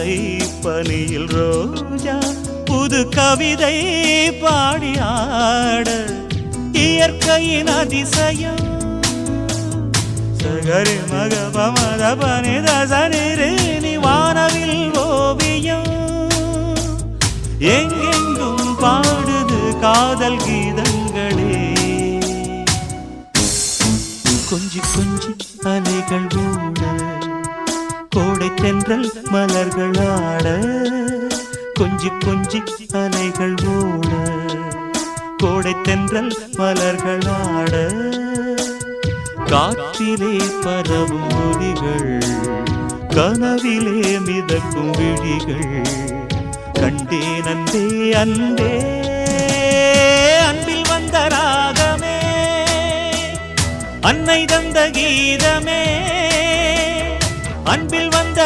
மாலை பனியில் ரோஜா புது கவிதை பாடி ஆட இயற்கையின் அதிசயம் சகரி மக பமத பனித சனிரேனி வானவில் ஓவியம் எங்கெங்கும் பாடுது காதல் கீதங்களே கொஞ்சி கொஞ்சி அலைகள் ஓட கோடை தென்றல் மலர்கள் ஆட கொஞ்சி கொஞ்சி அலைகள் ஓட கோடை தென்றல் மலர்கள் ஆட காற்றிலே பரவும் ஒலிகள் கனவிலே மிதக்கும் விழிகள் கண்டேன் அன்பே அன்பே அன்பில் வந்த ராகமே அன்னை தந்த கீதமே அன்பில் வந்த